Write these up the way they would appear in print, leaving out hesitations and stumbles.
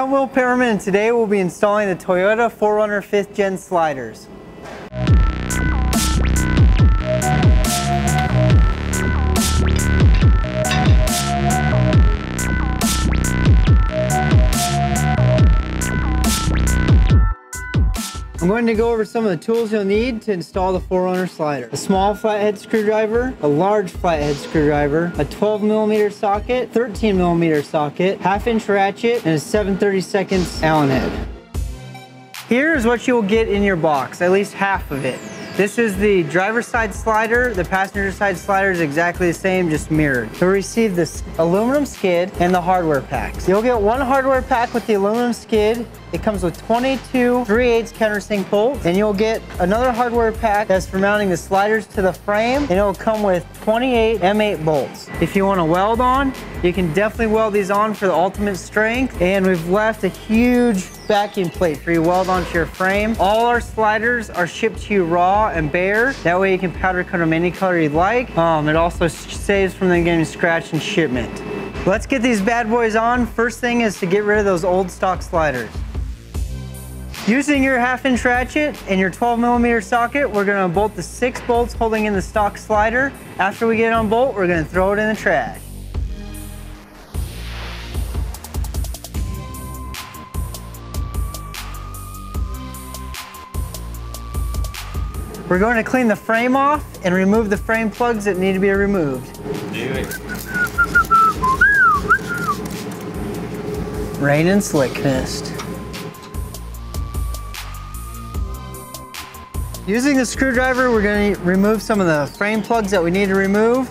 I'm Will Perriman, and today we'll be installing the Toyota 4Runner 5th Gen sliders. I'm going to go over some of the tools you'll need to install the 4Runner slider. A small flathead screwdriver, a large flathead screwdriver, a 12mm socket, 13mm socket, 1/2-inch ratchet, and a 7/32 Allen head. Here is what you will get in your box, at least half of it. This is the driver's side slider. The passenger side slider is exactly the same, just mirrored. You'll receive this aluminum skid and the hardware packs. You'll get one hardware pack with the aluminum skid. It comes with 22 3/8 countersink bolts, and you'll get another hardware pack that's for mounting the sliders to the frame, and it'll come with 28 M8 bolts. If you want to weld on, you can definitely weld these on for the ultimate strength, and we've left a huge backing plate for you to weld onto your frame. All our sliders are shipped to you raw and bare. That way you can powder coat them any color you'd like. It also saves from them getting scratched in shipment. Let's get these bad boys on. First thing is to get rid of those old stock sliders. Using your 1/2-inch ratchet and your 12mm socket, we're going to bolt the 6 bolts holding in the stock slider. After we get it on bolt, we're going to throw it in the trash. We're going to clean the frame off and remove the frame plugs that need to be removed. Do it. Rain and slick mist. Using the screwdriver, we're going to remove some of the frame plugs that we need to remove.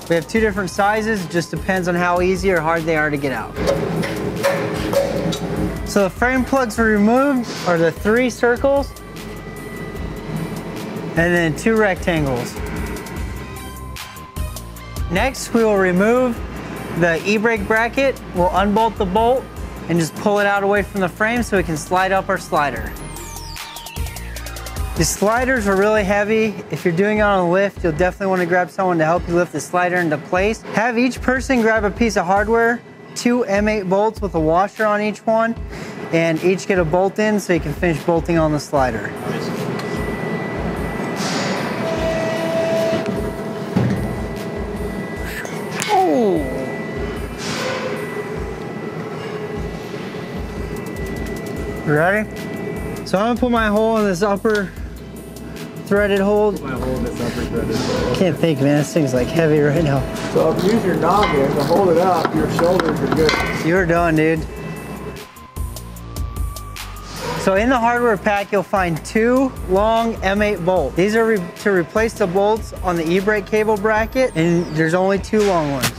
We have 2 different sizes. It just depends on how easy or hard they are to get out. So the frame plugs we removed are the 3 circles and then 2 rectangles. Next, we will remove the e-brake bracket. We'll unbolt the bolt and just pull it out away from the frame so we can slide up our slider. The sliders are really heavy. If you're doing it on a lift, you'll definitely want to grab someone to help you lift the slider into place. Have each person grab a piece of hardware, 2 M8 bolts with a washer on each one, and each get a bolt in so you can finish bolting on the slider. Oh! Ready? So I'm gonna put my hole in this upper threaded hold. Put my hole in this upper threaded hole. Can't think, man. This thing's like heavy right now. So if you use your noggin to hold it up, your shoulders are good. You're done, dude. So in the hardware pack, you'll find 2 long M8 bolts. These are to replace the bolts on the e-brake cable bracket, and there's only 2 long ones.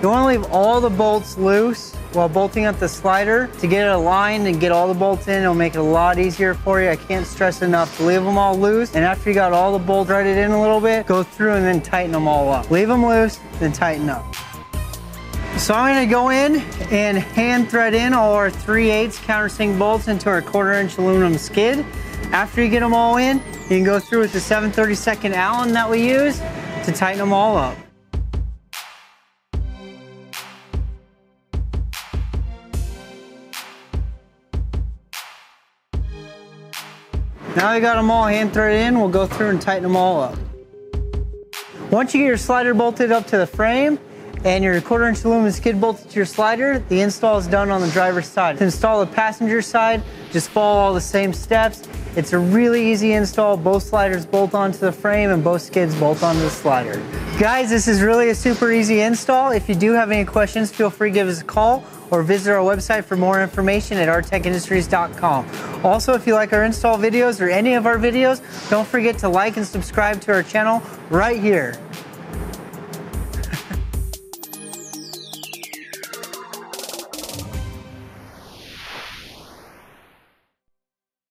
You want to leave all the bolts loose while bolting up the slider to get it aligned and get all the bolts in. It'll make it a lot easier for you. I can't stress enough to leave them all loose, and after you got all the bolts threaded in a little bit, go through and then tighten them all up. Leave them loose, then tighten up. So I'm going to go in and hand thread in all our 3/8 countersink bolts into our 1/4-inch aluminum skid. After you get them all in, you can go through with the 7/32 Allen that we use to tighten them all up. Now we got them all hand threaded in, we'll go through and tighten them all up. Once you get your slider bolted up to the frame and your 1/4-inch aluminum skid bolted to your slider, the install is done on the driver's side. To install the passenger side, just follow all the same steps. It's a really easy install. Both sliders bolt onto the frame and both skids bolt onto the slider. Guys, this is really a super easy install. If you do have any questions, feel free to give us a call or visit our website for more information at artecindustries.com. Also, if you like our install videos or any of our videos, don't forget to like and subscribe to our channel right here.